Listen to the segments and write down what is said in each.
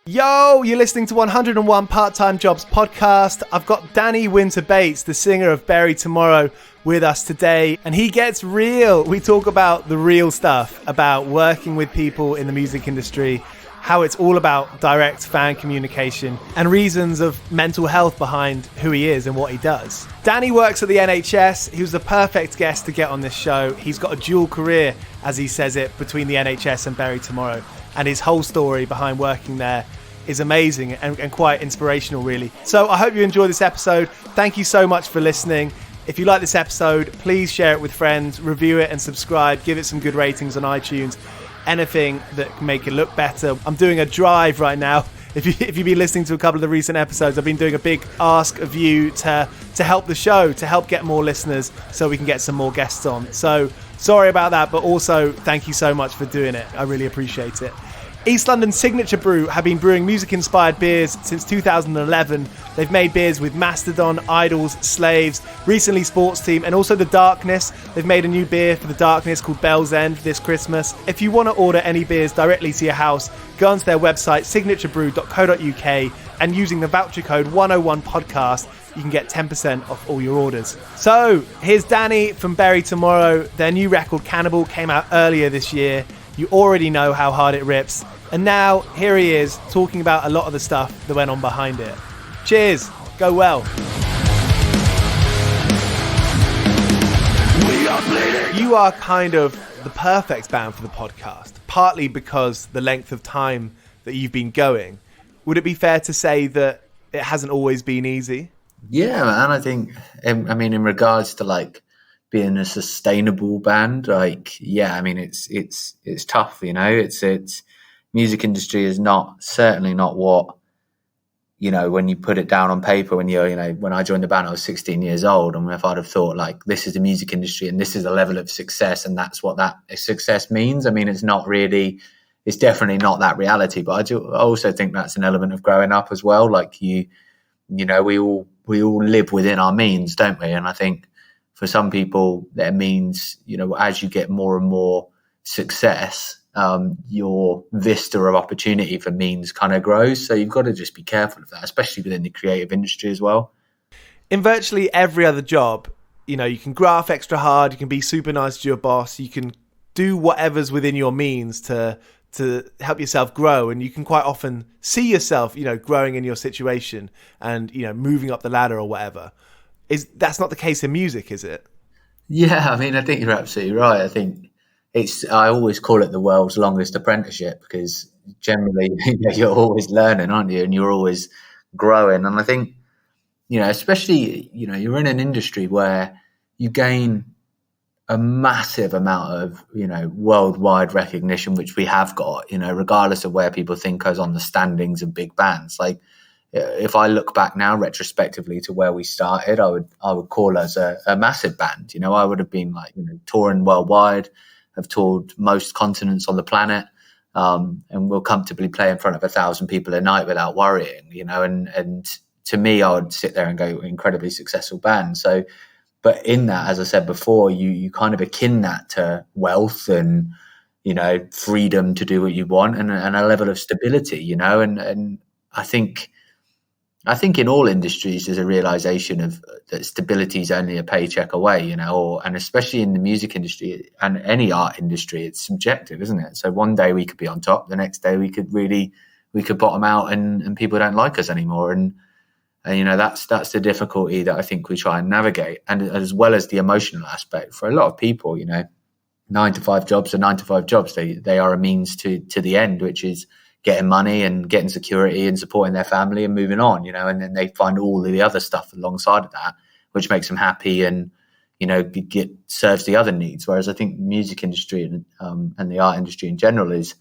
Yo, you're listening to 101 Part-Time Jobs podcast. I've got Dani Winter-Bates, the singer of Bury Tomorrow, with us today, and he gets real. We talk about the real stuff, about working with people in the music industry, how it's all about direct fan communication, and reasons of mental health behind who he is and what he does. Dani works at the NHS. He was the perfect guest to get on this show. He's got a dual career, as he says it, between the NHS and Bury Tomorrow, and his whole story behind working there is amazing and quite inspirational, really. So I hope you enjoy this episode. Thank you so much for listening. If you like this episode, please share it with friends, review it and subscribe, give it some good ratings on iTunes, anything that can make it look better. I'm doing a drive right now. If you've been listening to a couple of the recent episodes, I've been doing a big ask of you to help the show, to help get more listeners so we can get some more guests on. So sorry about that, but also thank you so much for doing it. I really appreciate it. East London Signature Brew have been brewing music-inspired beers since 2011. They've made beers with Mastodon, Idols, Slaves, recently Sports Team, and also The Darkness. They've made a new beer for The Darkness called Bell's End this Christmas. If you want to order any beers directly to your house, go onto their website, signaturebrew.co.uk, and using the voucher code 101podcast, you can get 10% off all your orders. So, here's Dani from Bury Tomorrow. Their new record, Cannibal, came out earlier this year. You already know how hard it rips. And now, here he is, talking about a lot of the stuff that went on behind it. Cheers. Go well. You are kind of the perfect band for the podcast, partly because the length of time that you've been going. Would it be fair to say that it hasn't always been easy? Yeah, man. I think, in regards to being a sustainable band, it's tough, it's music industry is certainly not what, when you put it down on paper, when when I joined the band, I was 16 years old. And if I'd have thought this is the music industry and this is the level of success and that's what that success means, it's definitely not that reality. But I also think that's an element of growing up as well. We all live within our means, don't we? And I think for some people that means, as you get more and more success, your vista of opportunity for means kind of grows. So you've got to just be careful of that, especially within the creative industry as well. In virtually every other job, you can graft extra hard, you can be super nice to your boss, you can do whatever's within your means to help yourself grow, and you can quite often see yourself, growing in your situation and, moving up the ladder or whatever. That's not the case in music, is it? Yeah, I think you're absolutely right. I think I always call it the world's longest apprenticeship because generally you're always learning, aren't you? And you're always growing. And I think, especially, you're in an industry where you gain a massive amount of, worldwide recognition, which we have got, regardless of where people think us on the standings of big bands. If I look back now retrospectively to where we started, I would call us a massive band. I would have been touring worldwide, have toured most continents on the planet, and we'll comfortably play in front of 1,000 people a night without worrying, and to me, I would sit there and go, incredibly successful band. So, but in that, as I said before, you kind of akin that to wealth and, freedom to do what you want and a level of stability, and I think in all industries there's a realization of that stability is only a paycheck away, and especially in the music industry and any art industry, it's subjective, isn't it? So one day we could be on top, the next day we could bottom out and people don't like us anymore. And that's the difficulty that I think we try and navigate. And as well as the emotional aspect for a lot of people, 9-to-5 jobs are 9-to-5 jobs. They are a means to the end, which is getting money and getting security and supporting their family and moving on, and then they find all of the other stuff alongside of that, which makes them happy and, serves the other needs. Whereas I think the music industry and the art industry in general is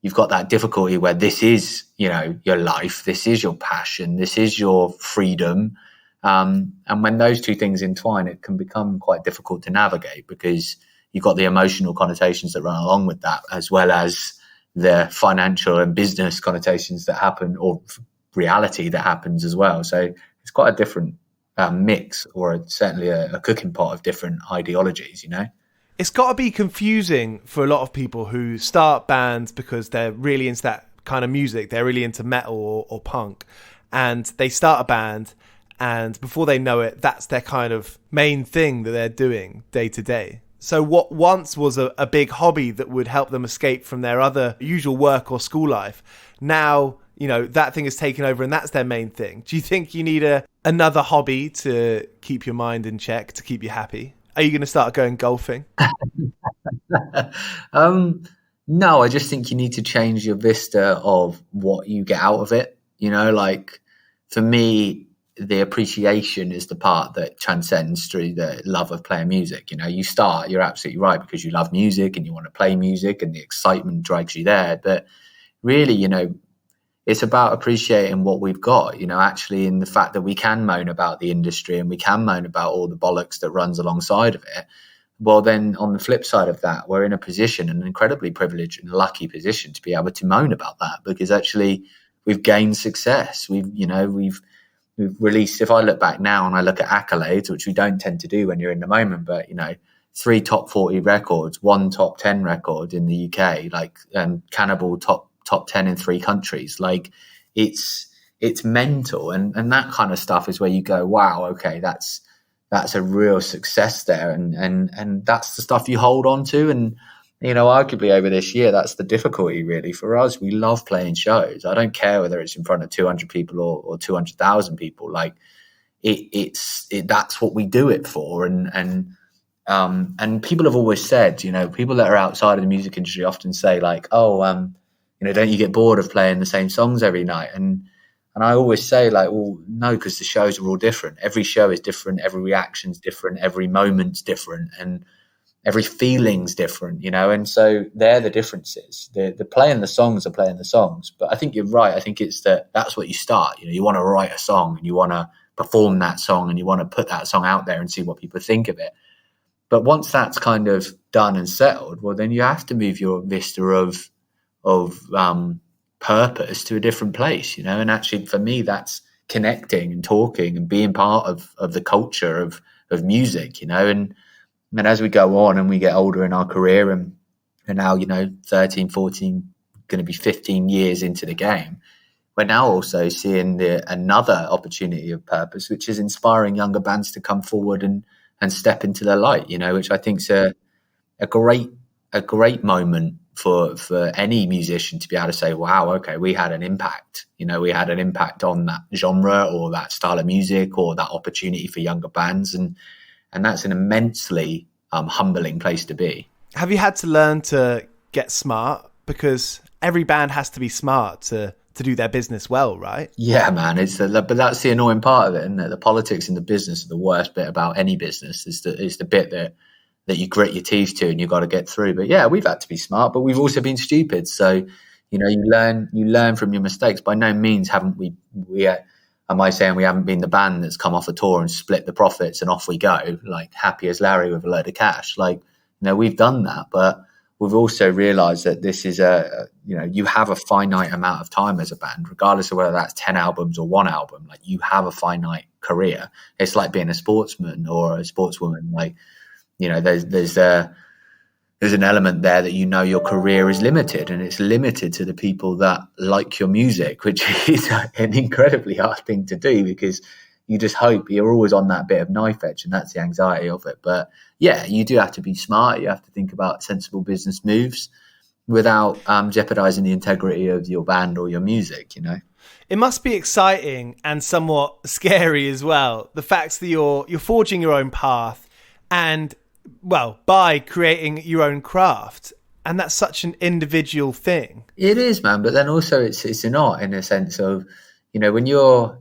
you've got that difficulty where this is, your life, this is your passion, this is your freedom. And when those two things entwine, it can become quite difficult to navigate because you've got the emotional connotations that run along with that, as well as the financial and business connotations that happen, or reality that happens as well. So it's quite a different mix, or certainly a cooking pot of different ideologies, It's got to be confusing for a lot of people who start bands because they're really into that kind of music. They're really into metal or punk, and they start a band, and before they know it, that's their kind of main thing that they're doing day to day. So what once was a big hobby that would help them escape from their other usual work or school life, now, you know, that thing is taken over and that's their main thing. Do you think you need another hobby to keep your mind in check, to keep you happy? Are you going to start going golfing? No, I just think you need to change your vista of what you get out of it. You know, like for me, the appreciation is the part that transcends through the love of playing music. You know, you're absolutely right, because you love music and you want to play music and the excitement drags you there. But really, you know, it's about appreciating what we've got, you know, actually, in the fact that we can moan about the industry and we can moan about all the bollocks that runs alongside of it. Well, then on the flip side of that, we're in a position, an incredibly privileged and lucky position, to be able to moan about that, because actually we've gained success. We've released, if I look back now and I look at accolades, which we don't tend to do when you're in the moment, but, you know, 3 top 40 records, 1 top 10 record in the UK, like Cannibal top 10 in 3 countries. Like it's mental. And that kind of stuff is where you go, wow, okay, that's a real success there. And that's the stuff you hold on to. And, you know, arguably over this year, that's the difficulty really for us. We love playing shows. I don't care whether it's in front of 200 people or 200,000 people. Like that's what we do it for. And people have always said, you know, people that are outside of the music industry often say like, you know, don't you get bored of playing the same songs every night? And I always say like, well, no, because the shows are all different. Every show is different. Every reaction's different. Every moment's different. And every feeling's different, you know, and so they're the differences. The playing the songs are playing the songs. But I think you're right. I think it's that's what you start. You know, you want to write a song and you want to perform that song and you want to put that song out there and see what people think of it. But once that's kind of done and settled, well, then you have to move your vista of purpose to a different place, you know. And actually, for me, that's connecting and talking and being part of the culture of music, you know. And as we go on and we get older in our career and now, you know, 13, 14, going to be 15 years into the game, we're now also seeing another opportunity of purpose, which is inspiring younger bands to come forward and step into their light, you know, which I think is a great moment for any musician to be able to say, wow, okay, we had an impact. You know, we had an impact on that genre or that style of music or that opportunity for younger bands. And that's an immensely humbling place to be. Have you had to learn to get smart? Because every band has to be smart to do their business well, right? Yeah, man. But that's the annoying part of it, isn't it? The politics and the business are the worst bit about any business. Is the bit that you grit your teeth to and you've got to get through. But yeah, we've had to be smart, but we've also been stupid. So, you know, you learn from your mistakes. By no means haven't we am I saying we haven't been the band that's come off a tour and split the profits and off we go, like happy as Larry with a load of cash. Like, you know, we've done that, but we've also realized that this is you have a finite amount of time as a band, regardless of whether that's 10 albums or 1 album. Like, you have a finite career. It's like being a sportsman or a sportswoman. Like, you know, there's an element there that, you know, your career is limited, and it's limited to the people that like your music, which is an incredibly hard thing to do, because you just hope you're always on that bit of knife edge, and that's the anxiety of it. But yeah, you do have to be smart. You have to think about sensible business moves without jeopardizing the integrity of your band or your music, you know. It must be exciting and somewhat scary as well, the fact that you're forging your own path and, well, by creating your own craft. And that's such an individual thing. It is, man. But then also it's an art, in a sense of, you know, when you're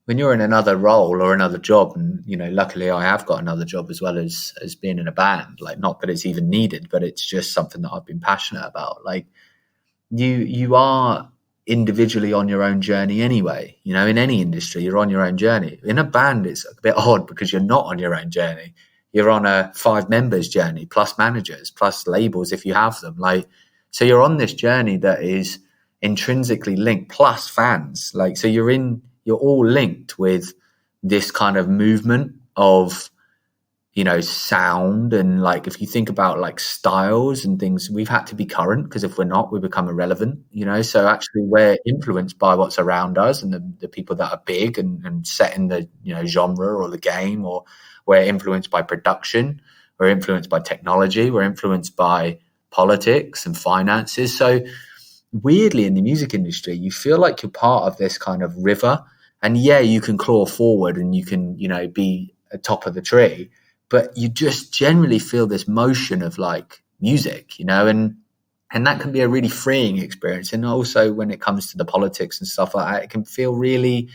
in another role or another job, and, you know, luckily I have got another job as well as being in a band, like, not that it's even needed, but it's just something that I've been passionate about. Like, you are individually on your own journey anyway. You know, in any industry, you're on your own journey. In a band, it's a bit odd because you're not on your own journey. You're on a 5 members journey, plus managers, plus labels if you have them. Like, so you're on this journey that is intrinsically linked, plus fans. Like, so you're all linked with this kind of movement of sound. And like, if you think about like styles and things, we've had to be current, because if we're not, we become irrelevant, so actually we're influenced by what's around us and the people that are big and setting the genre or the game, or we're influenced by production, we're influenced by technology, we're influenced by politics and finances. So weirdly, in the music industry, you feel like you're part of this kind of river, and you can claw forward and you can be atop of the tree, but you just generally feel this motion of like music, and that can be a really freeing experience. And also when it comes to the politics and stuff like that, it can feel really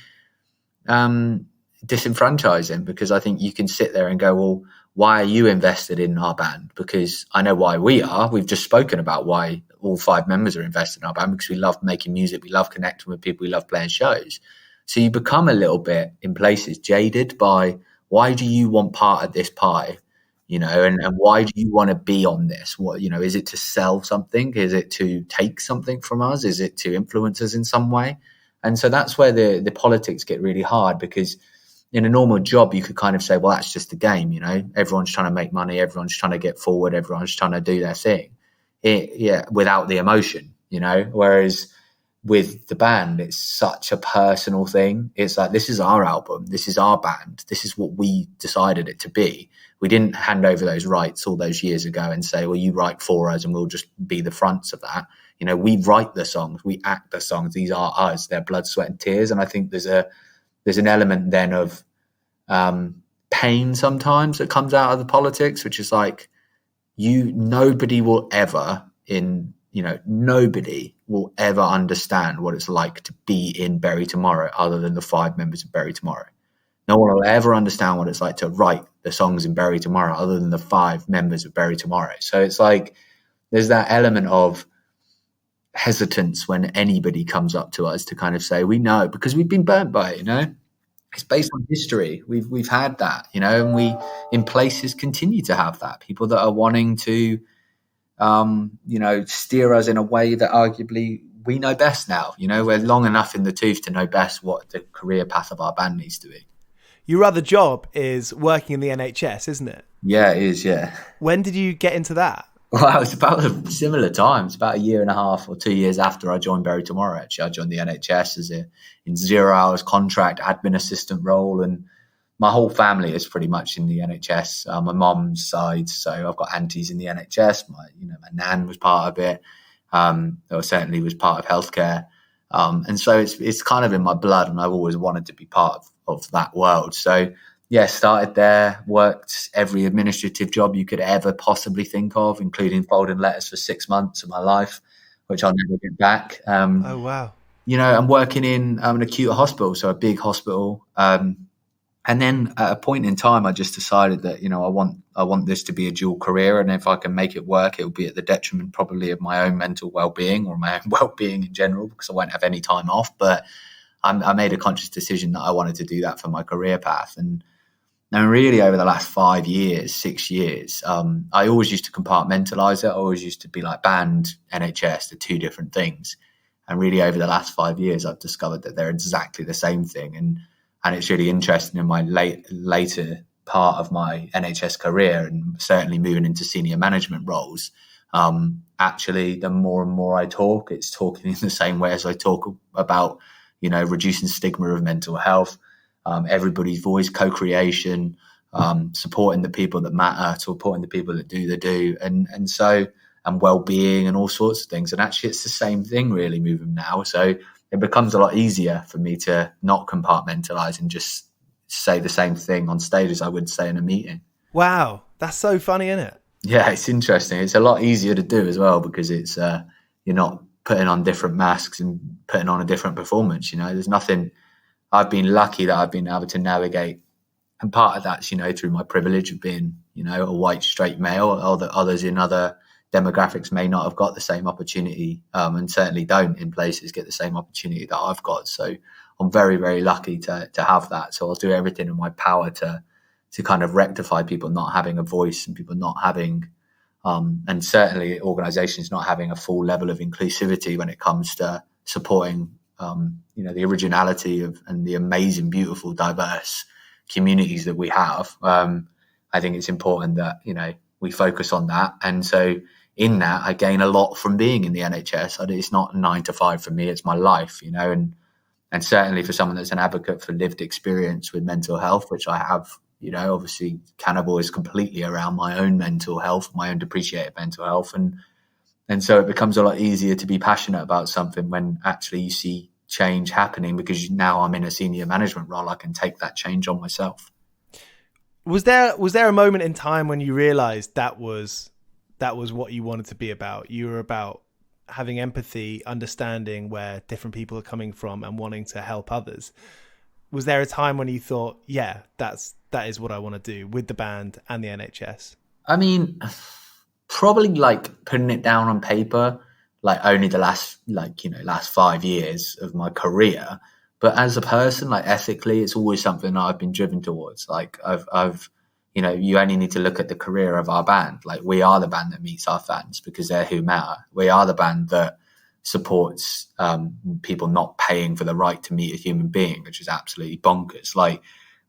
disenfranchising, because I think you can sit there and go, well, why are you invested in our band? Because I know why we are. We've just spoken about why all 5 members are invested in our band, because we love making music, we love connecting with people, we love playing shows. So you become a little bit, in places, jaded by, why do you want part of this pie? And why do you want to be on this? What, is it to sell something? Is it to take something from us? Is it to influence us in some way? And so that's where the politics get really hard, because in a normal job, you could kind of say, well, that's just a game, everyone's trying to make money, everyone's trying to get forward, everyone's trying to do their thing. Without the emotion, whereas with the band, it's such a personal thing. It's like, this is our album, this is our band, this is what we decided it to be. We didn't hand over those rights all those years ago and say, well, you write for us and we'll just be the fronts of that. We write the songs, we act the songs, these are us, they're blood, sweat and tears. And I think there's an element then of pain sometimes that comes out of the politics, which is like, nobody will ever understand what it's like to be in Bury Tomorrow other than the 5 members of Bury Tomorrow. No one will ever understand what it's like to write the songs in Bury Tomorrow other than the 5 members of Bury Tomorrow. So it's like, there's that element of hesitance when anybody comes up to us to kind of say, we know, because we've been burnt by it, It's based on history. We've had that, and we in places continue to have that. People that are wanting to, steer us in a way that arguably we know best now. We're long enough in the tooth to know best what the career path of our band needs to be. Your other job is working in the NHS, isn't it? Yeah, it is, yeah. When did you get into that? Well, it was about a similar time. It's about a year and a half or 2 years after I joined Bury Tomorrow, actually. I joined the NHS as in 0 hours contract admin assistant role. And my whole family is pretty much in the NHS. My mum's side, so I've got aunties in the NHS. My nan was part of it. Or certainly was part of healthcare. And so it's kind of in my blood, and I've always wanted to be part of that world. So started there, worked every administrative job you could ever possibly think of, including folding letters for 6 months of my life, which I'll never get back. Oh, wow. I'm working in an acute hospital, so a big hospital. And then at a point in time, I just decided that, I want this to be a dual career. And if I can make it work, it will be at the detriment probably of my own mental well-being or my own well-being in general, because I won't have any time off. But I made a conscious decision that I wanted to do that for my career path. And really over the last 5 years, 6 years, I always used to compartmentalize it. I always used to be like band, NHS, the 2 different things. And really over the last 5 years, I've discovered that they're exactly the same thing. And it's really interesting in my later part of my NHS career, and certainly moving into senior management roles. Actually, the more and more I talk, it's talking in the same way as I talk about, reducing stigma of mental health, everybody's voice, co-creation, supporting the people that matter, supporting the people that do, and well-being and all sorts of things. And actually, it's the same thing really moving now. So it becomes a lot easier for me to not compartmentalize and just say the same thing on stage as I would say in a meeting. Wow, that's so funny, isn't it? Yeah, it's interesting. It's a lot easier to do as well, because it's you're not putting on different masks and putting on a different performance. There's nothing. I've been lucky that I've been able to navigate, and part of that's through my privilege of being a white straight male. Others in other demographics may not have got the same opportunity, and certainly don't in places get the same opportunity that I've got. So I'm very, very lucky to have that. So I'll do everything in my power to kind of rectify people not having a voice and people not having, and certainly organisations not having a full level of inclusivity when it comes to supporting, the originality of and the amazing, beautiful, diverse communities that we have. I think it's important that, we focus on that. And so in that, I gain a lot from being in the NHS. It's not 9 to 5 for me, it's my life, and certainly for someone that's an advocate for lived experience with mental health, which I have, obviously Cannibal is completely around my own mental health, my own depreciated mental health. And so it becomes a lot easier to be passionate about something when actually you see change happening, because now I'm in a senior management role. I can take that change on myself. Was there a moment in time when you realized that was what you wanted to be about? You were about having empathy, understanding where different people are coming from and wanting to help others. Was there a time when you thought, yeah, that is what I want to do with the band and the NHS? I mean, probably like putting it down on paper, like only the last 5 years of my career. But as a person, like ethically, it's always something that I've been driven towards. Like I've you only need to look at the career of our band. Like we are the band that meets our fans because they're who matter. We are the band that supports people not paying for the right to meet a human being, which is absolutely bonkers. Like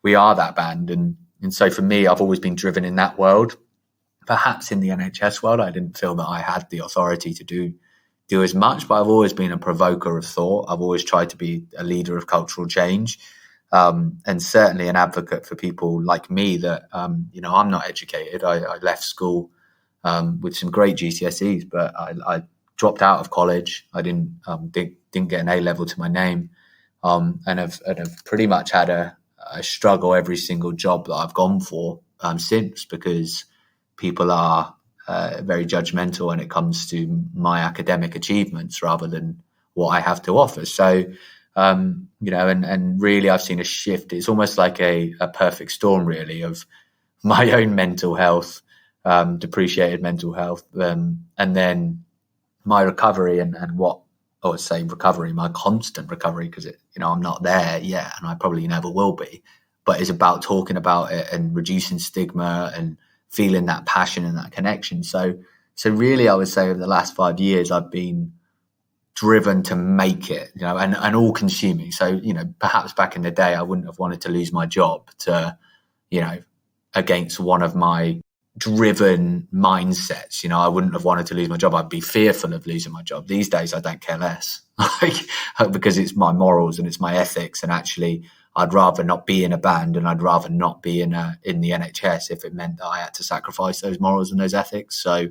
we are that band. And so for me, I've always been driven in that world. Perhaps in the NHS world, I didn't feel that I had the authority to do as much, but I've always been a provoker of thought. I've always tried to be a leader of cultural change, and certainly an advocate for people like me that, I'm not educated. I left school with some great GCSEs, but I dropped out of college. I didn't get an A level to my name, and have pretty much had a struggle every single job that I've gone for since, because people are very judgmental when it comes to my academic achievements rather than what I have to offer. So, and really I've seen a shift. It's almost like a perfect storm, really, of my own mental health, depreciated mental health, and then my recovery and what I would say recovery, my constant recovery, because I'm not there yet and I probably never will be, but it's about talking about it and reducing stigma and feeling that passion and that connection. So really I would say over the last 5 years, I've been driven to make it, and all consuming. So, perhaps back in the day, I wouldn't have wanted to lose my job to, against one of my driven mindsets. I wouldn't have wanted to lose my job. I'd be fearful of losing my job. These days, I don't care less, because it's my morals and it's my ethics. And actually, I'd rather not be in a band, and I'd rather not be in the NHS if it meant that I had to sacrifice those morals and those ethics. So,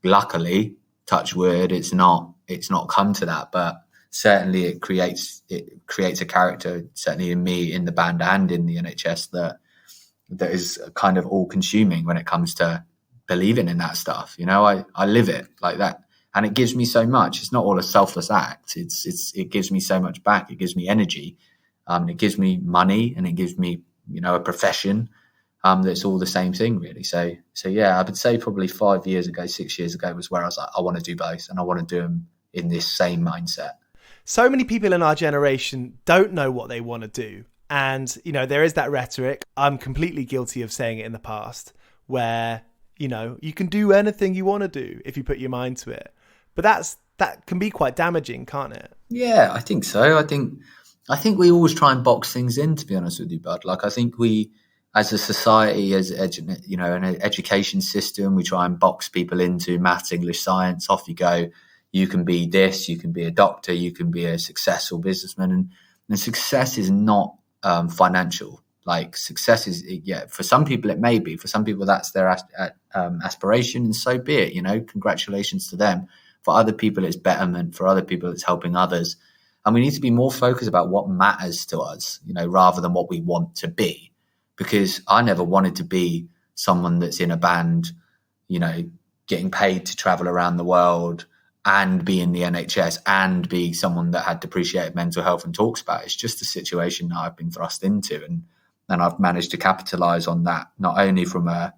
luckily, touch wood, it's not come to that, but certainly it creates a character, certainly in me, in the band and in the NHS, that is kind of all consuming when it comes to believing in that stuff. I live it like that, and it gives me so much. It's not all a selfless act. It gives me so much back. It gives me energy. It gives me money, and it gives me, a profession that's all the same thing, really. So yeah, I would say probably 6 years ago was where I was like, I want to do both, and I want to do them in this same mindset. So many people in our generation don't know what they want to do. And, there is that rhetoric. I'm completely guilty of saying it in the past, where, you can do anything you want to do if you put your mind to it. But that can be quite damaging, can't it? Yeah, I think so. I think we always try and box things in, to be honest with you, bud. Like, I think we, as a society, as an education system, we try and box people into maths, English, science. Off you go. You can be this. You can be a doctor. You can be a successful businessman. And success is not financial. Like, success is, for some people it may be. For some people that's their aspiration, and so be it. Congratulations to them. For other people it's betterment. For other people it's helping others. And we need to be more focused about what matters to us, rather than what we want to be. Because I never wanted to be someone that's in a band, getting paid to travel around the world and be in the NHS and be someone that had depreciated mental health and talks about it. It's just a situation that I've been thrust into. And I've managed to capitalize on that, not only from a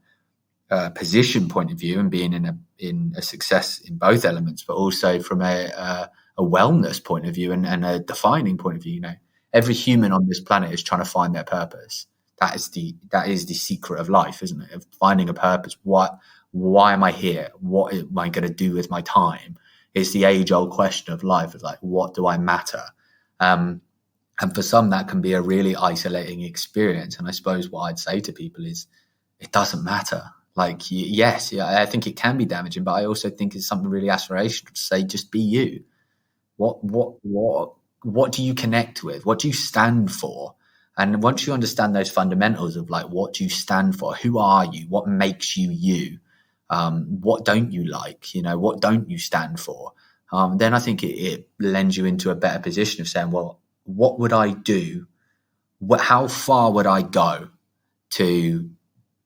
position point of view and being in a success in both elements, but also from a wellness point of view and a defining point of view. Every human on this planet is trying to find their purpose. That is the secret of life, isn't it? Of finding a purpose. Why am I here? What am I going to do with my time? It's the age-old question of life. It's like, what do I matter? And for some, that can be a really isolating experience. And I suppose what I'd say to people is, it doesn't matter. Like, yes, yeah, I think it can be damaging, but I also think it's something really aspirational to say, just be you. What do you connect with? What do you stand for? And once you understand those fundamentals of like, what do you stand for? Who are you? What makes you you? What don't you like? You know, what don't you stand for? Then I think it lends you into a better position of saying, well, what would I do? How far would I go to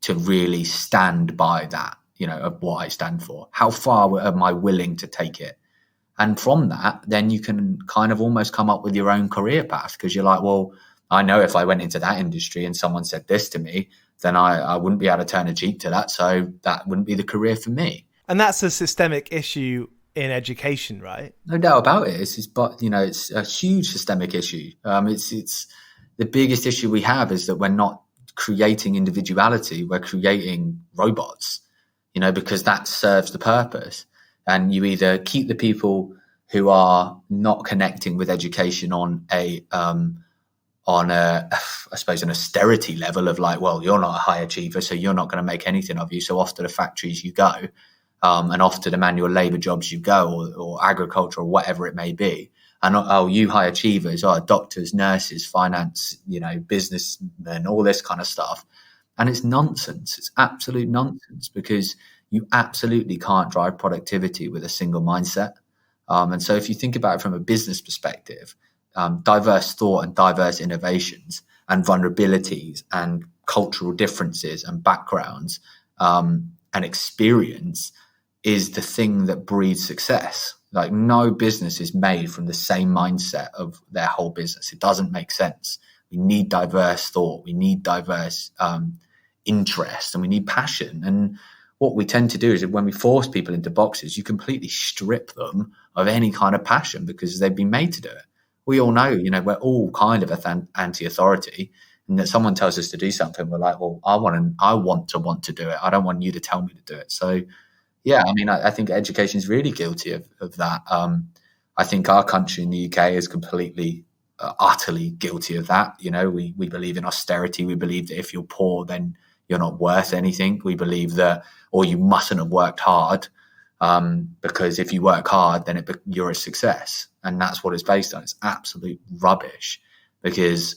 really stand by that, you know, of what I stand for? How far am I willing to take it? And from that, then you can kind of almost come up with your own career path, because you're like, well, I know if I went into that industry and someone said this to me, then I wouldn't be able to turn a cheek to that. So that wouldn't be the career for me. And that's a systemic issue in education, right? No doubt about it. But you know, it's a huge systemic issue. It's the biggest issue we have is that we're not creating individuality. We're creating robots, you know, because that serves the purpose. And you either keep the people who are not connecting with education on I suppose, an austerity level of like, well, you're not a high achiever, so you're not going to make anything of you. So off to the factories you go, and off to the manual labor jobs you go, or agriculture, or whatever it may be. And you high achievers are doctors, nurses, finance, you know, businessmen, all this kind of stuff. And it's nonsense. It's absolute nonsense, because you absolutely can't drive productivity with a single mindset. And so if you think about it from a business perspective, diverse thought and diverse innovations and vulnerabilities and cultural differences and backgrounds and experience is the thing that breeds success. Like, no business is made from the same mindset of their whole business. It doesn't make sense. We need diverse thought. We need diverse interest, and we need passion. And what we tend to do is that when we force people into boxes, you completely strip them of any kind of passion, because they've been made to do it. We all know, you know, we're all kind of anti-authority, and that someone tells us to do something, we're like, well, I want to do it. I don't want you to tell me to do it. So, yeah, I mean, I think education is really guilty of that. I think our country in the UK is completely, utterly guilty of that. You know, we believe in austerity. We believe that if you're poor, then you're not worth anything. We believe that, or you mustn't have worked hard, because if you work hard, then you're a success. And that's what it's based on. It's absolute rubbish, because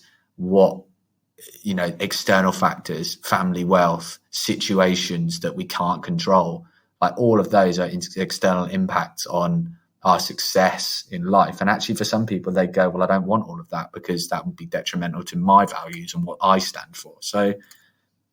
external factors, family wealth, situations that we can't control, like all of those are external impacts on our success in life. And actually, for some people, they go, well, I don't want all of that, because that would be detrimental to my values and what I stand for. So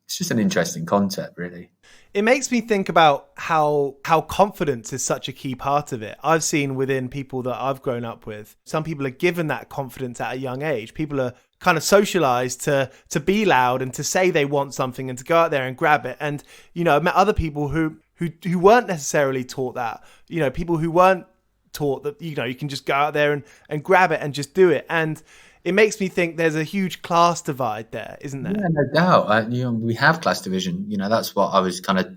it's just an interesting concept, really. It makes me think about how confidence is such a key part of it. I've seen within people that I've grown up with, some people are given that confidence at a young age. People are kind of socialized to be loud and to say they want something and to go out there and grab it. And, you know, I've met other people who weren't necessarily taught that, you know, people who weren't taught that, you know, you can just go out there and grab it and just do it. And it makes me think there's a huge class divide there, isn't there? Yeah, no doubt. We have class division. You know, that's what I was kind of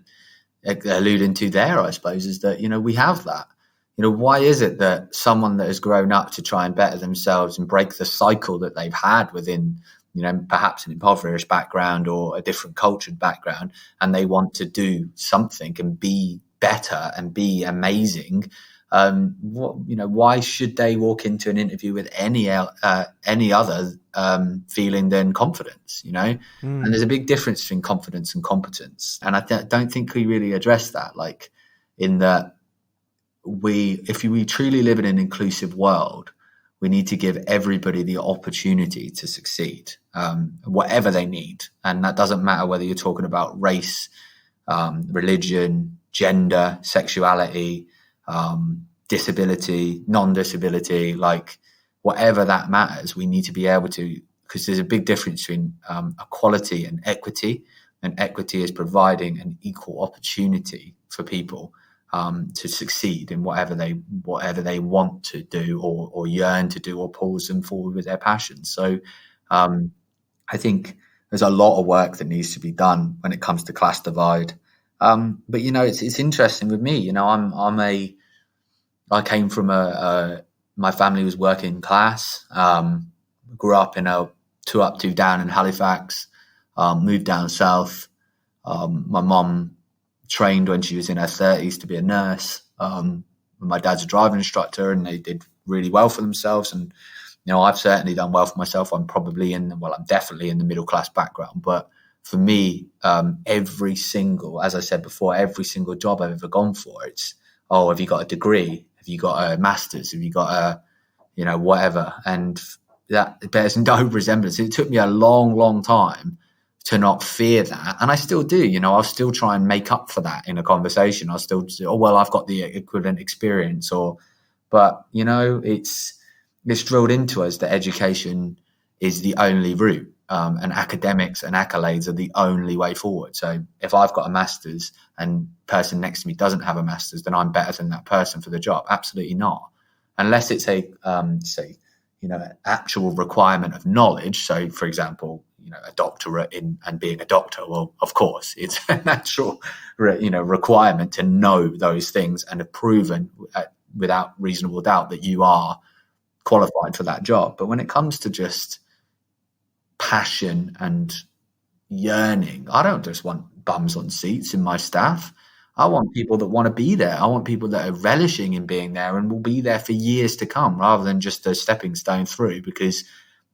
alluding to there, I suppose, is that, you know, we have that. You know, why is it that someone that has grown up to try and better themselves and break the cycle that they've had within, you know, perhaps an impoverished background or a different cultured background, and they want to do something and be better and be amazing, why should they walk into an interview with any other feeling than confidence, you know? And there's a big difference between confidence and competence. And I don't think we really address that, like, in that if we truly live in an inclusive world, we need to give everybody the opportunity to succeed, whatever they need. And that doesn't matter whether you're talking about race, religion, gender, sexuality, disability, non-disability, like whatever that matters, we need to be able to, because there's a big difference between equality and equity. And equity is providing an equal opportunity for people to succeed in whatever they want to do or yearn to do or pulls them forward with their passions. So I think there's a lot of work that needs to be done when it comes to class divide. But, you know, it's interesting with me. You know, I came from my family was working class. Grew up in a 2 up, 2 down in Halifax. Moved down south. My mum trained when she was in her 30s to be a nurse. My dad's a driving instructor, and they did really well for themselves. And, I've certainly done well for myself. I'm definitely in the middle class background. But for me, every single job I've ever gone for, it's, oh, have you got a degree? Have you got a master's? Have you got a, whatever? And that bears no resemblance. It took me a long, long time to not fear that. And I still do, I'll still try and make up for that in a conversation. I'll still say, oh, well, I've got the equivalent experience but it's drilled into us that education is the only route. And academics and accolades are the only way forward. So if I've got a master's and person next to me doesn't have a master's, then I'm better than that person for the job. Absolutely not. Unless it's an actual requirement of knowledge. So, for example, a doctorate and being a doctor. Well, of course, it's a natural, requirement to know those things and have proven without reasonable doubt that you are qualified for that job. But when it comes to just passion and yearning, I don't just want bums on seats in my staff. I want people that want to be there. I want people that are relishing in being there and will be there for years to come, rather than just a stepping stone through because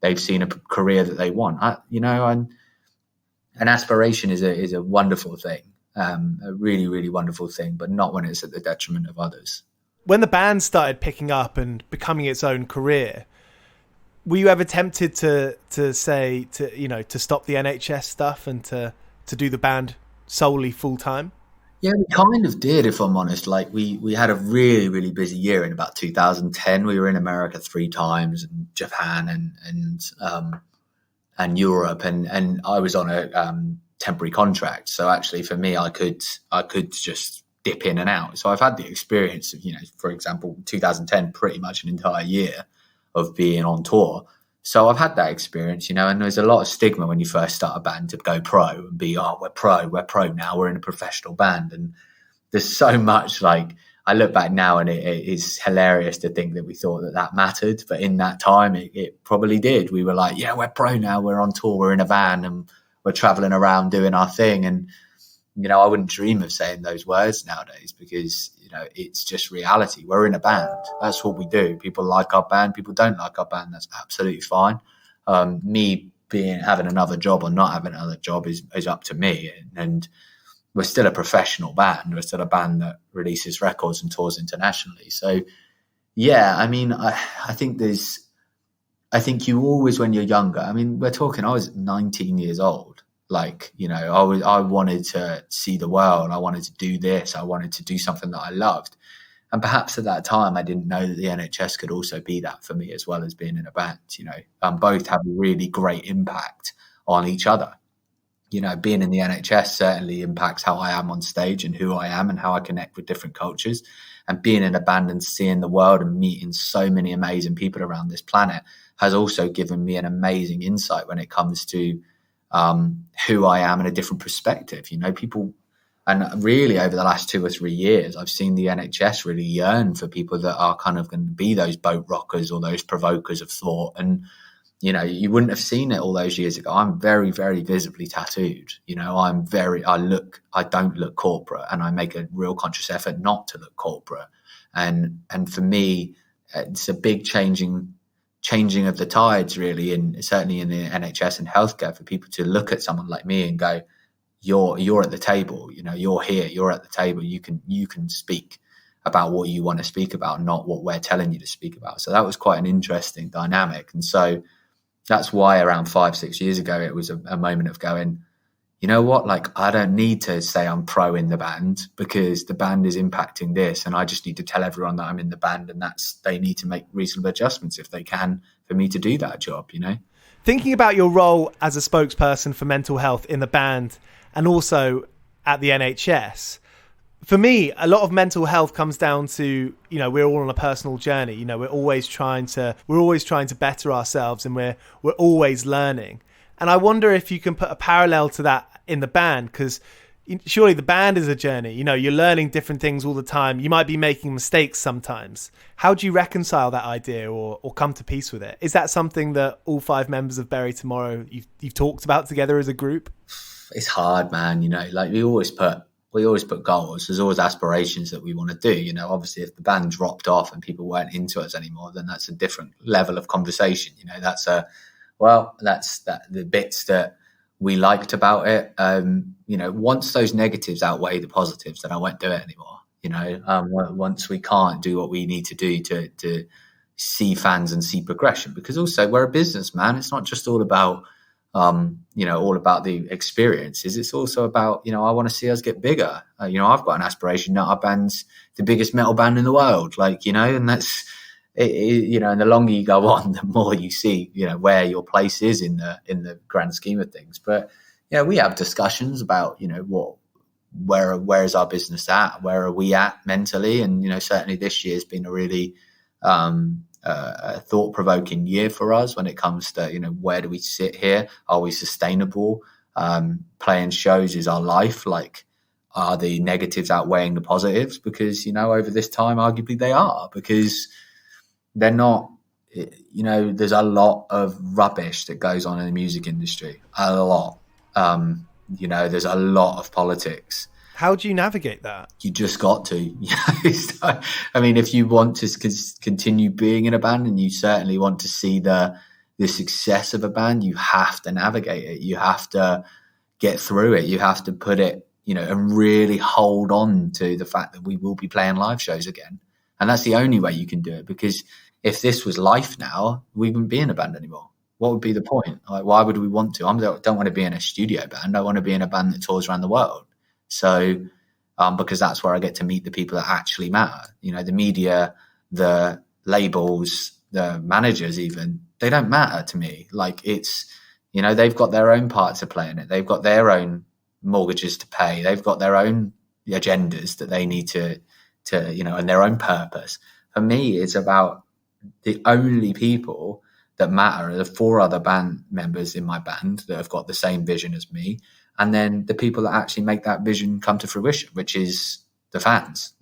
they've seen a career that they want. An aspiration is a wonderful thing, a really, really wonderful thing, but not when it's at the detriment of others. When the band started picking up and becoming its own career, were you ever tempted to stop the NHS stuff and to do the band solely full time? Yeah, we kind of did, if I'm honest. Like we had a really, really busy year in about 2010. We were in America 3 times, and Japan and Europe, and I was on a temporary contract. So actually, for me, I could just dip in and out. So I've had the experience of, for example, 2010, pretty much an entire year of being on tour. So I've had that experience, and there's a lot of stigma when you first start a band to go pro and be, oh, we're pro now, we're in a professional band. And there's so much, like, I look back now and it is hilarious to think that we thought that mattered. But in that time, it probably did. We were like, yeah, we're pro now, we're on tour, we're in a van and we're traveling around doing our thing. And, I wouldn't dream of saying those words nowadays because, it's just reality. We're in a band. That's what we do. People like our band. People don't like our band. That's absolutely fine. Me having another job or not having another job is up to me. And we're still a professional band. We're still a band that releases records and tours internationally. So, yeah, I think you always, when you're younger, I was 19 years old. Like, I wanted to see the world. I wanted to do this. I wanted to do something that I loved. And perhaps at that time, I didn't know that the NHS could also be that for me, as well as being in a band. Both have a really great impact on each other. Being in the NHS certainly impacts how I am on stage and who I am and how I connect with different cultures. And being in a band and seeing the world and meeting so many amazing people around this planet has also given me an amazing insight when it comes to who I am in a different perspective. People, and really over the last 2 or 3 years, I've seen the NHS really yearn for people that are kind of going to be those boat rockers or those provokers of thought. And, you wouldn't have seen it all those years ago. I'm very, very visibly tattooed. I don't look corporate, and I make a real conscious effort not to look corporate. And for me, it's a big changing of the tides, really, and certainly in the NHS and healthcare, for people to look at someone like me and go, you're at the table, you're here, you're at the table, you can speak about what you want to speak about, not what we're telling you to speak about. So that was quite an interesting dynamic. And so that's why around 5-6 years ago, it was a moment of going, you know what, like, I don't need to say I'm pro in the band because the band is impacting this, and I just need to tell everyone that I'm in the band, and they need to make reasonable adjustments if they can for me to do that job, Thinking about your role as a spokesperson for mental health in the band and also at the NHS, for me, a lot of mental health comes down to, we're all on a personal journey. We're always trying to better ourselves, and we're always learning. And I wonder if you can put a parallel to that in the band, because Surely the band is a journey. You're learning different things all the time. You might be making mistakes sometimes. How do you reconcile that idea or come to peace with it? Is that something that all 5 members of Bury Tomorrow you've talked about together as a group? It's hard, man. Like we always put goals. There's always aspirations that we want to do. Obviously, if the band dropped off and people weren't into us anymore, then that's a different level of conversation. That's the bits that we liked about it. Once those negatives outweigh the positives, then I won't do it anymore. Once we can't do what we need to do to see fans and see progression, because also we're a business, man. It's not just all about all about the experiences. It's also about, I want to see us get bigger. I've got an aspiration that our band's the biggest metal band in the world, and that's, and the longer you go on, the more you see, where your place is in the grand scheme of things. But, we have discussions about, where is our business at? Where are we at mentally? And, certainly this year has been a really, a thought-provoking year for us when it comes to, where do we sit here? Are we sustainable? Playing shows is our life. Are the negatives outweighing the positives? Because, over this time, arguably they are, because they're not, there's a lot of rubbish that goes on in the music industry. A lot. There's a lot of politics. How do you navigate that? You just got to. If you want to continue being in a band and you certainly want to see the success of a band, you have to navigate it. You have to get through it. You have to put it, and really hold on to the fact that we will be playing live shows again. And that's the only way you can do it, because if this was life now, we wouldn't be in a band anymore. What would be the point? Why would we want to? I don't want to be in a studio band. I want to be in a band that tours around the world. So, because that's where I get to meet the people that actually matter. The media, the labels, the managers even, they don't matter to me. It's, they've got their own part to play in it. They've got their own mortgages to pay. They've got their own agendas that they need to and their own purpose. For me, it's about the only people that matter are the 4 other band members in my band that have got the same vision as me. And then the people that actually make that vision come to fruition, which is the fans.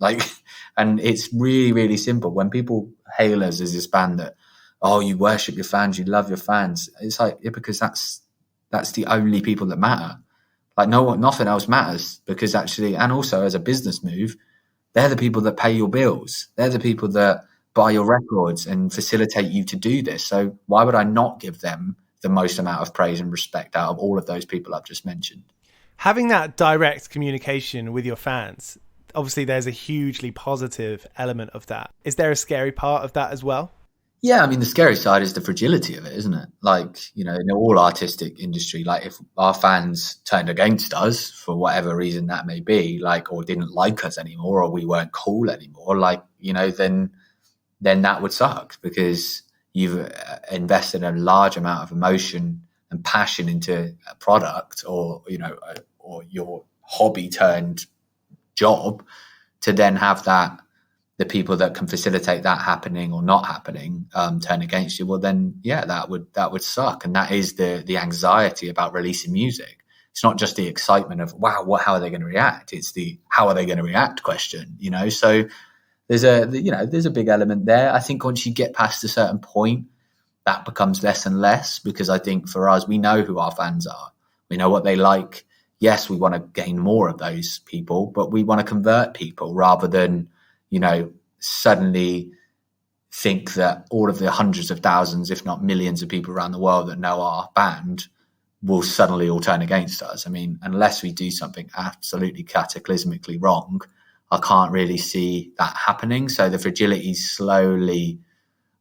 And it's really, really simple. When people hail us as this band that, you worship your fans, you love your fans. It's because that's the only people that matter. Nothing else matters, because actually, and also as a business move, they're the people that pay your bills. They're the people that buy your records and facilitate you to do this. So why would I not give them the most amount of praise and respect out of all of those people I've just mentioned? Having that direct communication with your fans, obviously there's a hugely positive element of that. Is there a scary part of that as well? Yeah, the scary side is the fragility of it, isn't it? In all artistic industry, if our fans turned against us for whatever reason that may be, or didn't like us anymore, or we weren't cool anymore, then that would suck, because you've invested a large amount of emotion and passion into a product, or your hobby turned job, to then have the people that can facilitate that happening or not happening turn against you. Well, then, yeah, that would suck. And that is the anxiety about releasing music. It's not just the excitement of, wow, how are they going to react? It's the how are they going to react question, So there's a big element there. I think once you get past a certain point, that becomes less and less, because I think for us, we know who our fans are. We know what they like. Yes, we want to gain more of those people, but we want to convert people rather than, suddenly think that all of the hundreds of thousands, if not millions of people around the world that know our band will suddenly all turn against us. Unless we do something absolutely cataclysmically wrong, I can't really see that happening. So the fragility slowly,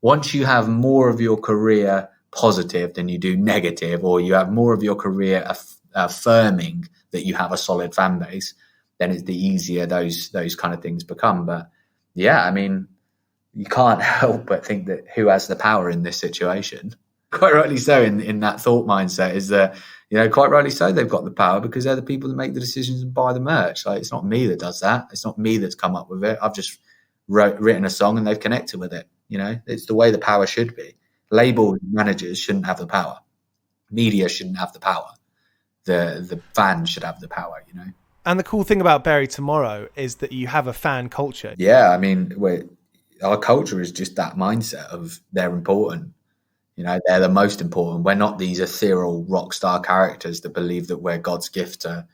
once you have more of your career positive than you do negative, or you have more of your career affirming that you have a solid fan base, then it's the easier those kind of things become. But yeah, you can't help but think that who has the power in this situation? Quite rightly so, in that thought mindset, is that, quite rightly so, they've got the power because they're the people that make the decisions and buy the merch. It's not me that does that. It's not me that's come up with it. I've just written a song and they've connected with it. It's the way the power should be. Label managers shouldn't have the power. Media shouldn't have the power. The fans should have the power, And the cool thing about Bury Tomorrow is that you have a fan culture. Yeah, I mean, our culture is just that mindset of they're important. You know, they're the most important. We're not these ethereal rock star characters that believe that we're God's gift to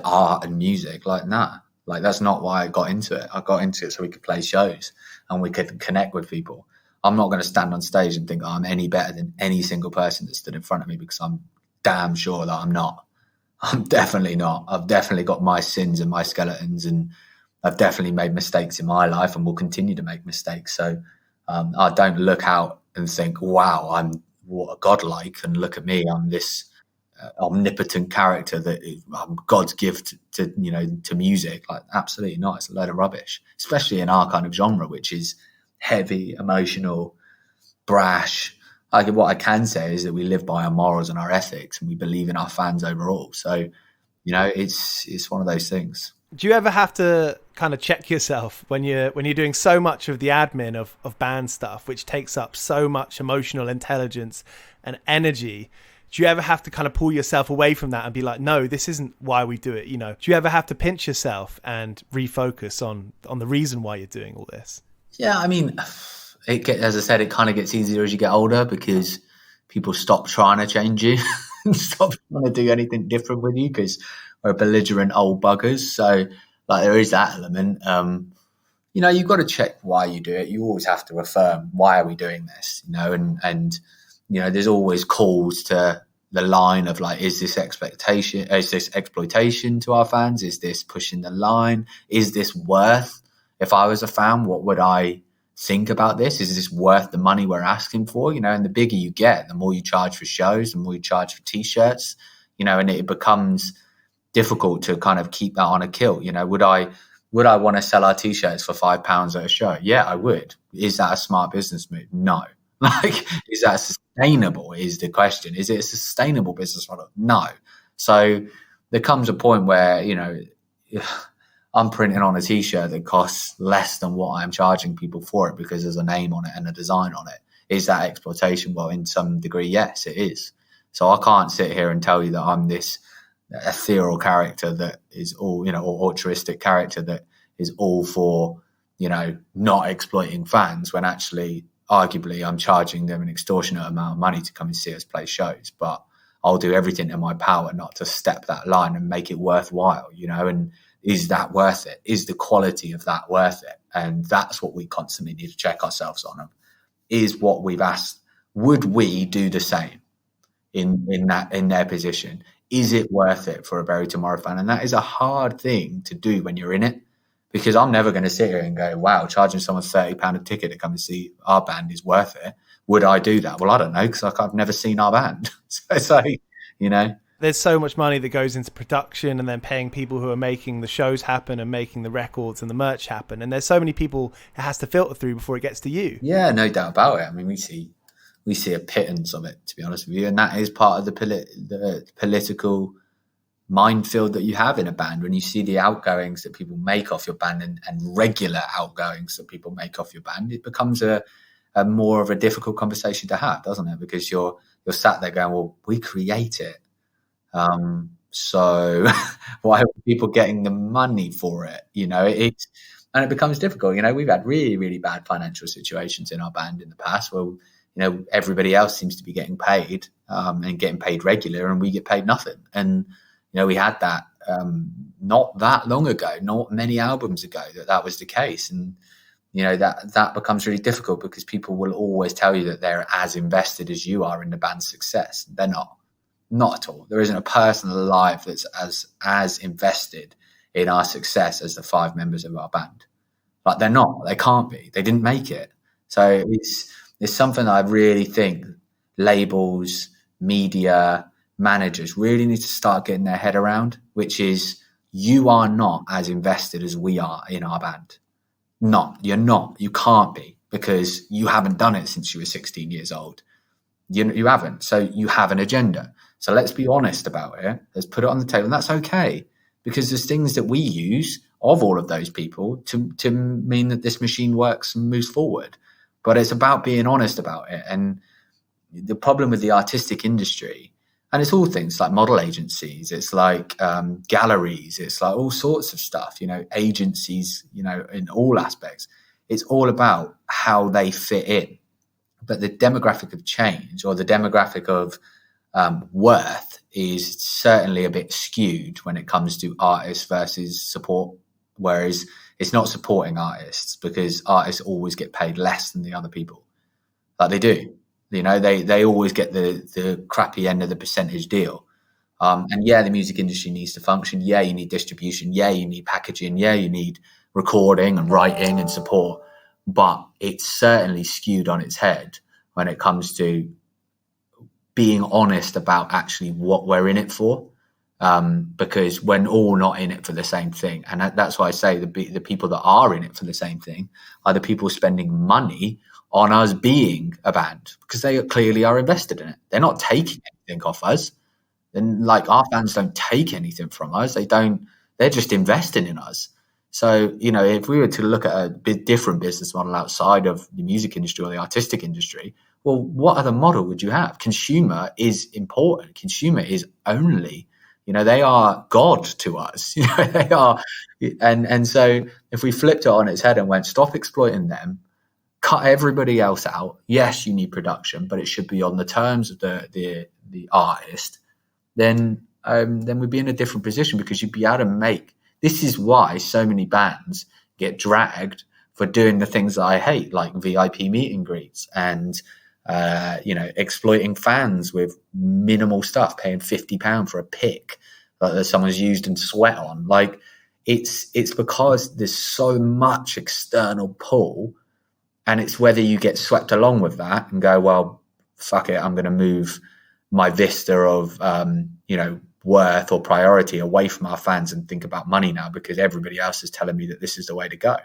art and music. Like, nah, like that's not why I got into it. I got into it so we could play shows and we could connect with people. I'm not going to stand on stage and think I'm any better than any single person that stood in front of me, because I'm damn sure that I'm not. I'm definitely not. I've definitely got my sins and my skeletons, and I've definitely made mistakes in my life and will continue to make mistakes. So I don't look out and think, wow, I'm what a godlike, and look at me, I'm this omnipotent character that I'm God's gift to, you know, to music. Like, absolutely not. It's a load of rubbish, especially in our kind of genre, which is heavy, emotional, brash. What I can say is that we live by our morals and our ethics, and we believe in our fans overall. So, you know, it's one of those things. Do you ever have to kind of check yourself when you're doing so much of the admin of band stuff, which takes up so much emotional intelligence and energy? Do you ever have to kind of pull yourself away from that and be like, no, this isn't why we do it? You know, do you ever have to pinch yourself and refocus on the reason why you're doing all this? Yeah, I mean, as I said, it kind of gets easier as you get older, because people stop trying to change you and stop trying to do anything different with you, because we're belligerent old buggers. So, like, there is that element. You know, you've got to check why you do it. You always have to affirm, why are we doing this? You know, and you know, there's always calls to the line of like, is this expectation? Is this exploitation to our fans? Is this pushing the line? Is this worth? If I was a fan, what would I think about this? Is this worth the money we're asking for? You know, and the bigger you get, the more you charge for shows, the more you charge for t-shirts, you know, and it becomes difficult to kind of keep that on a kilt. You know, would I want to sell our t-shirts for £5 at a show? Yeah, I would. Is that a smart business move? No. Like, is that sustainable is the question. Is it a sustainable business model? No. So there comes a point where, you know, I'm printing on a t-shirt that costs less than what I'm charging people for it because there's a name on it and a design on it. Is that exploitation? Well, in some degree, yes, it is. So I can't sit here and tell you that I'm this ethereal character that is all, you know, or altruistic character that is all for, you know, not exploiting fans, when actually, arguably, I'm charging them an extortionate amount of money to come and see us play shows. But I'll do everything in my power not to step that line and make it worthwhile, you know. And is that worth it? Is the quality of that worth it? And that's what we constantly need to check ourselves on. Is what we've asked, would we do the same in their position? Is it worth it for a Bury Tomorrow fan? And that is a hard thing to do when you're in it, because I'm never going to sit here and go, wow, charging someone £30 a ticket to come and see our band is worth it. Would I do that? Well, I don't know, because I've never seen our band. so, you know. There's so much money that goes into production and then paying people who are making the shows happen and making the records and the merch happen. And there's so many people it has to filter through before it gets to you. Yeah, no doubt about it. I mean, we see a pittance of it, to be honest with you. And that is part of the political minefield that you have in a band. When you see the outgoings that people make off your band and regular outgoings that people make off your band, it becomes a more of a difficult conversation to have, doesn't it? Because you're sat there going, well, we create it. So why are people getting the money for it? You know, and it becomes difficult. You know, we've had really, really bad financial situations in our band in the past where, you know, everybody else seems to be getting paid, and getting paid regular, and we get paid nothing. And, you know, we had that, not that long ago, not many albums ago, that was the case. And, you know, that becomes really difficult because people will always tell you that they're as invested as you are in the band's success. They're not. Not at all. There isn't a person alive that's as invested in our success as the 5 members of our band. Like, they're not. They can't be. They didn't make it. So it's something that I really think labels, media, managers really need to start getting their head around, which is, you are not as invested as we are in our band. You're not. You can't be, because you haven't done it since you were 16 years old. You haven't. So you have an agenda. So let's be honest about it. Let's put it on the table. And that's okay, because there's things that we use of all of those people to mean that this machine works and moves forward. But it's about being honest about it. And the problem with the artistic industry, And it's all things like model agencies, it's like galleries, it's like all sorts of stuff, agencies, in all aspects. It's all about how they fit in. But the demographic of change, or the demographic of worth, is certainly a bit skewed when it comes to artists versus support. Whereas it's not supporting artists, because artists always get paid less than the other people. Like they do. They always get the crappy end of the percentage deal. And yeah, the music industry needs to function. Yeah, you need distribution. Yeah, you need packaging. Yeah, you need recording and writing and support. But it's certainly skewed on its head when it comes to being honest about actually what we're in it for. Because we're all not in it for the same thing. And that's why I say the people that are in it for the same thing are the people spending money on us being a band, because they clearly are invested in it. They're not taking anything off us. And like, our fans don't take anything from us. They're just investing in us. So, if we were to look at a bit different business model outside of the music industry or the artistic industry, well, what other model would you have? Consumer is important. Consumer is only, they are God to us. They are. And so if we flipped it on its head and went, stop exploiting them, cut everybody else out. Yes, you need production, but it should be on the terms of the artist. Then we'd be in a different position, because you'd be able to make. This is why so many bands get dragged for doing the things that I hate, like VIP meet and greets and exploiting fans with minimal stuff, paying £50 for a pic that someone's used and sweat on. Like, it's because there's so much external pull. And it's whether you get swept along with that and go, well, fuck it, I'm going to move my vista of, worth or priority away from our fans and think about money now, because everybody else is telling me that this is the way to go.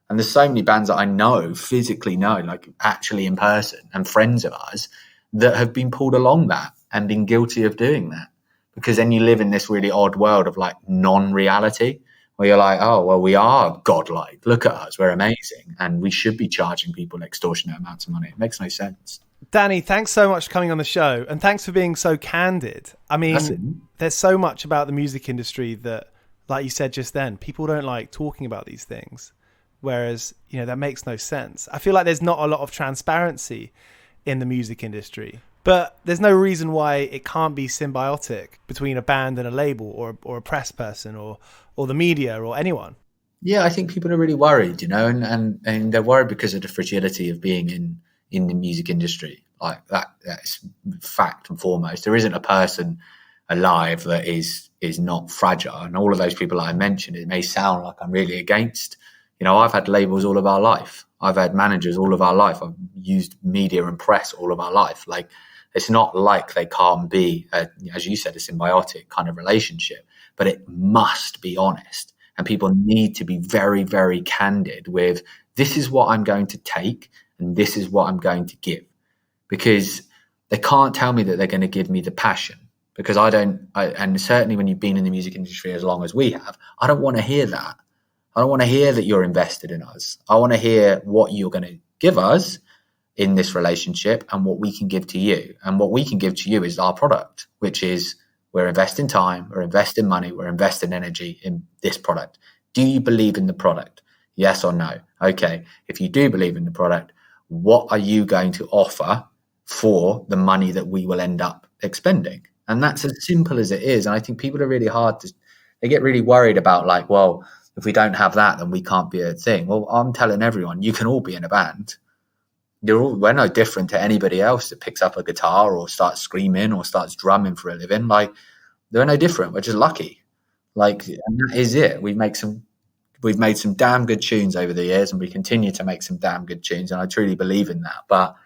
And there's so many bands that I know, physically know, like actually in person, and friends of ours that have been pulled along that and been guilty of doing that. Because then you live in this really odd world of like non-reality, where you're like, oh, well, we are godlike. Look at us. We're amazing. And we should be charging people extortionate amounts of money. It makes no sense. Dani, thanks so much for coming on the show. And thanks for being so candid. I mean, there's so much about the music industry that, like you said just then, people don't like talking about these things. Whereas, that makes no sense. I feel like there's not a lot of transparency in the music industry. But there's no reason why it can't be symbiotic between a band and a label, or a press person, or the media, or anyone. Yeah, I think people are really worried, and they're worried because of the fragility of being in the music industry. Like that's fact and foremost. There isn't a person alive that is not fragile. And all of those people that I mentioned, it may sound like I'm really against. I've had labels all of our life. I've had managers all of our life. I've used media and press all of our life. Like, it's not like they can't be, as you said, a symbiotic kind of relationship, but it must be honest. And people need to be very, very candid with, this is what I'm going to take and this is what I'm going to give. Because they can't tell me that they're going to give me the passion, because and certainly when you've been in the music industry as long as we have, I don't want to hear that. I don't want to hear that you're invested in us. I want to hear what you're going to give us in this relationship and what we can give to you. And what we can give to you is our product, which is, we're investing time, we're investing money, we're investing energy in this product. Do you believe in the product? Yes or no? Okay. If you do believe in the product, what are you going to offer for the money that we will end up expending? And that's as simple as it is. And I think people are really they get really worried about, like, well, if we don't have that, then we can't be a thing. Well, I'm telling everyone, you can all be in a band. We're no different to anybody else that picks up a guitar or starts screaming or starts drumming for a living. Like, they're no different. We're just lucky. Like, and that is it. We've made some damn good tunes over the years, and we continue to make some damn good tunes. And I truly believe in that. But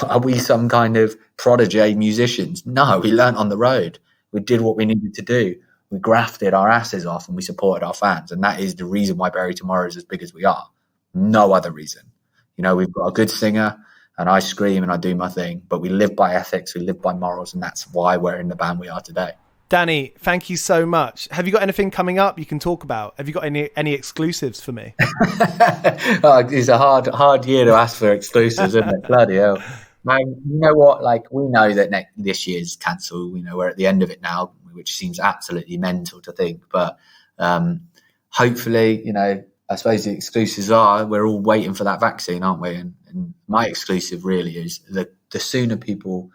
are we some kind of prodigy musicians? No, we learnt on the road. We did what we needed to do. We grafted our asses off and we supported our fans. And that is the reason why Bury Tomorrow is as big as we are. No other reason. We've got a good singer and I scream and I do my thing, but we live by ethics, we live by morals, and that's why we're in the band we are today. Dani, thank you so much. Have you got anything coming up you can talk about? Have you got any exclusives for me? It's a hard year to ask for exclusives, isn't it? Bloody hell. You know what? Like, we know that this year's cancelled. We know we're at the end of it now, which seems absolutely mental to think. But hopefully, I suppose the exclusives we're all waiting for that vaccine, aren't we? And my exclusive really is the sooner people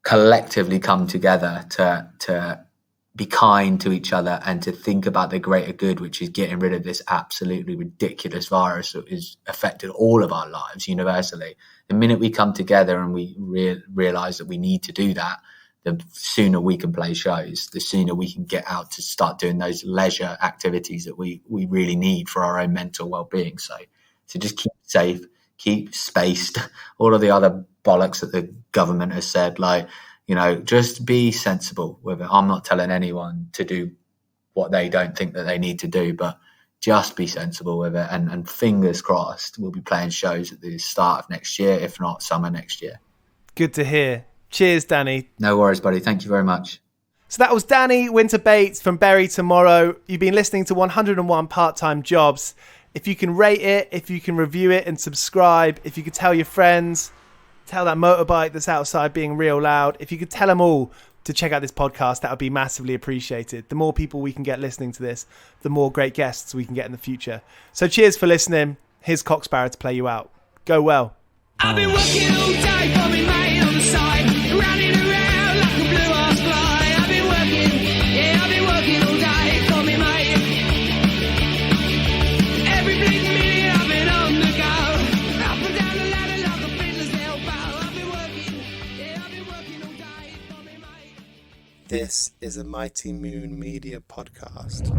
collectively come together to be kind to each other and to think about the greater good, which is getting rid of this absolutely ridiculous virus that has affected all of our lives universally. The minute we come together and we realize that we need to do that, the sooner we can play shows, the sooner we can get out to start doing those leisure activities that we really need for our own mental well-being. So just keep safe, keep spaced, all of the other bollocks that the government has said, just be sensible with it. I'm not telling anyone to do what they don't think that they need to do, but just be sensible with it. And fingers crossed, we'll be playing shows at the start of next year, if not summer next year. Good to hear. Cheers, Dani. No worries, buddy. Thank you very much. So that was Dani Winter-Bates from Bury Tomorrow. You've been listening to 101 Part-Time Jobs. If you can rate it, if you can review it and subscribe, if you could tell your friends, tell that motorbike that's outside being real loud, if you could tell them all to check out this podcast, that would be massively appreciated. The more people we can get listening to this, the more great guests we can get in the future. So cheers for listening. Here's Sparrer to play you out. Go well. I've been working all day for me mate on the side, running around like a blue-ass fly. I've been working all day for me mate. Every bleeding minute I've been on the go, up and down the ladder like a fiddler's elbow. I've been working all day for me mate. This is a Mighty Moon Media podcast.